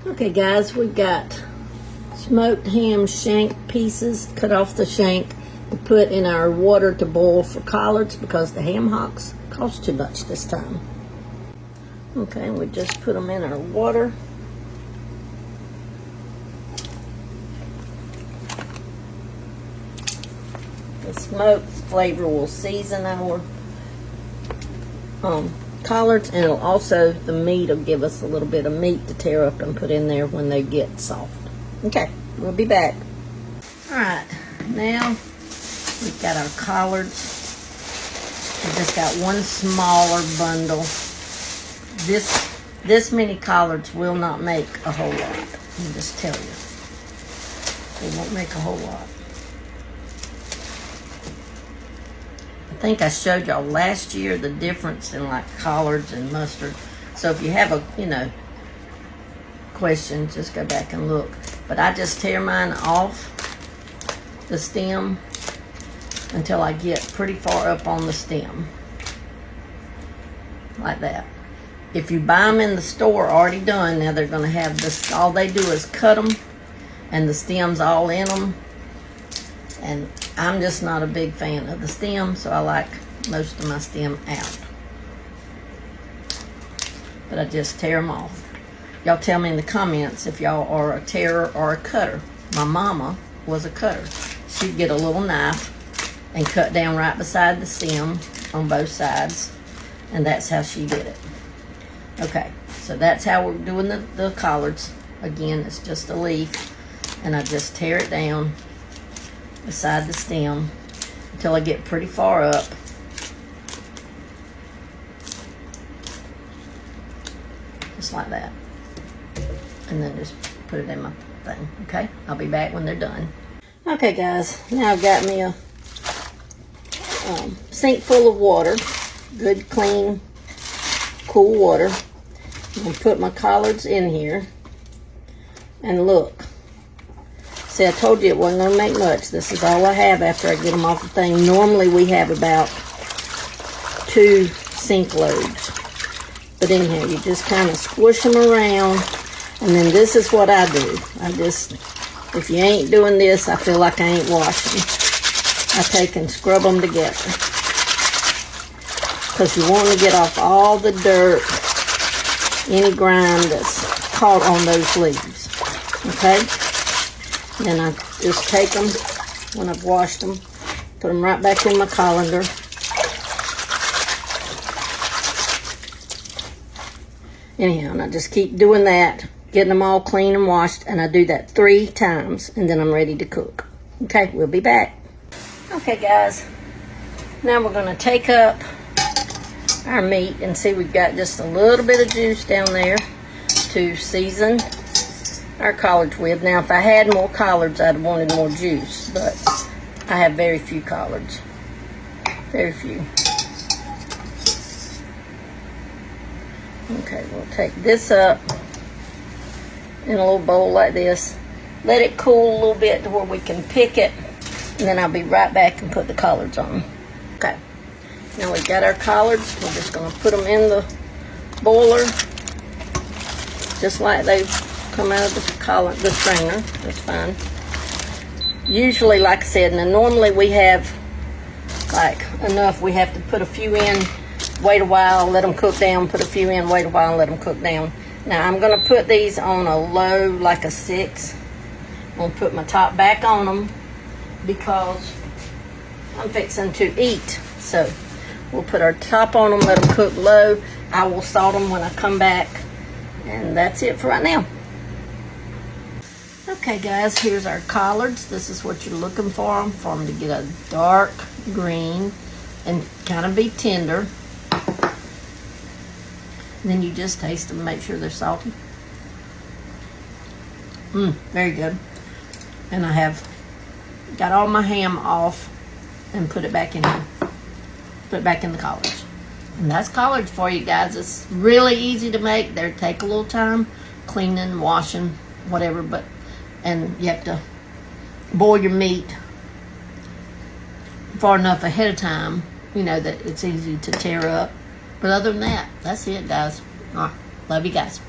Okay guys, we've got smoked ham shank pieces, cut off the shank to put in our water to boil for collards because the ham hocks cost too much this time. Okay, we just put them in our water. The smoked flavor will season our collards, and it'll also, the meat will give us a little bit of meat to tear up and put in there when they get soft. Okay, we'll be back. Alright, now we've got our collards. We just got one smaller bundle. This many collards will not make a whole lot. Let me just tell you. They won't make a whole lot. I think I showed y'all last year the difference in like collards and mustard. So if you have a, question, just go back and look. But I just tear mine off the stem until I get pretty far up on the stem. Like that. If you buy them in the store already done, now they're going to have this, all they do is cut them and the stem's all in them. And I'm just not a big fan of the stem, so I like most of my stem out. But I just tear them off. Y'all tell me in the comments if y'all are a tearer or a cutter. My mama was a cutter. She'd get a little knife and cut down right beside the stem on both sides, and that's how she did it. Okay, so that's how we're doing the collards. Again, it's just a leaf, and I just tear it down beside the stem until I get pretty far up. Just like that. And then just put it in my thing, okay? I'll be back when they're done. Okay guys, now I've got me a sink full of water, good, clean, cool water. I'm gonna put my collards in here, and look. See, I told you it wasn't gonna make much. This is all I have after I get them off the thing. Normally we have about 2 sink loads. But anyhow, you just kind of squish them around, and then this is what I do. If you ain't doing this, I feel like I ain't washing. I take and scrub them together. Because you want to get off all the dirt, any grime that's caught on those leaves. Okay? Then I just take them, when I've washed them, put them right back in my colander. Anyhow, and I just keep doing that, getting them all clean and washed, and I do that 3 times, and then I'm ready to cook. Okay, we'll be back. Okay, guys, now we're going to take up our meat, and see, we've got just a little bit of juice down there to season our collards with. Now, if I had more collards, I'd have wanted more juice, but I have very few collards. Very few. Okay, we'll take this up in a little bowl like this. Let it cool a little bit to where we can pick it, and then I'll be right back and put the collards on. Okay, now we've got our collards. We're just going to put them in the boiler, just like they've come out of the strainer. That's fine. Usually, like I said, now normally we have like enough. We have to put a few in, wait a while, let them cook down, put a few in, wait a while, let them cook down. Now I'm going to put these on a low, like a 6. I'm going to put my top back on them because I'm fixing to eat. So we'll put our top on them, let them cook low. I will salt them when I come back. And that's it for right now. Okay guys, here's our collards. This is what you're looking for them to get a dark green and kind of be tender. And then you just taste them, make sure they're salty. Very good. And I have got all my ham off and put it back in here. Put it back in the collards. And that's collards for you guys. It's really easy to make. They take a little time, cleaning, washing, whatever, and you have to boil your meat far enough ahead of time, that it's easy to tear up. But other than that, that's it, guys. All right, love you guys.